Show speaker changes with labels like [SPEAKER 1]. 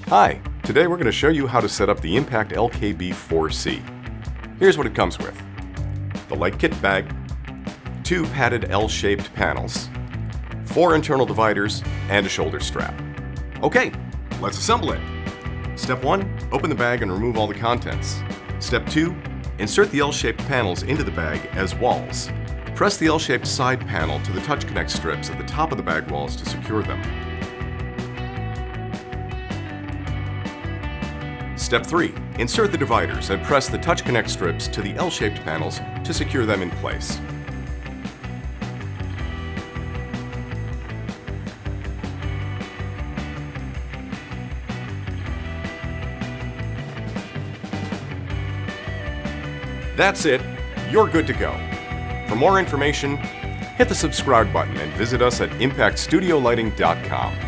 [SPEAKER 1] Hi, today we're going to show you how to set up the Impact LKB-4C. Here's what it comes with. The light kit bag, 2 padded L-shaped panels, 4 internal dividers, and a shoulder strap. Okay, let's assemble it. Step 1, open the bag and remove all the contents. Step 2, insert the L-shaped panels into the bag as walls. Press the L-shaped side panel to the touch connect strips at the top of the bag walls to secure them. Step 3. Insert the dividers and press the touch connect strips to the L-shaped panels to secure them in place. That's it. You're good to go. For more information, hit the subscribe button and visit us at impactstudiolighting.com.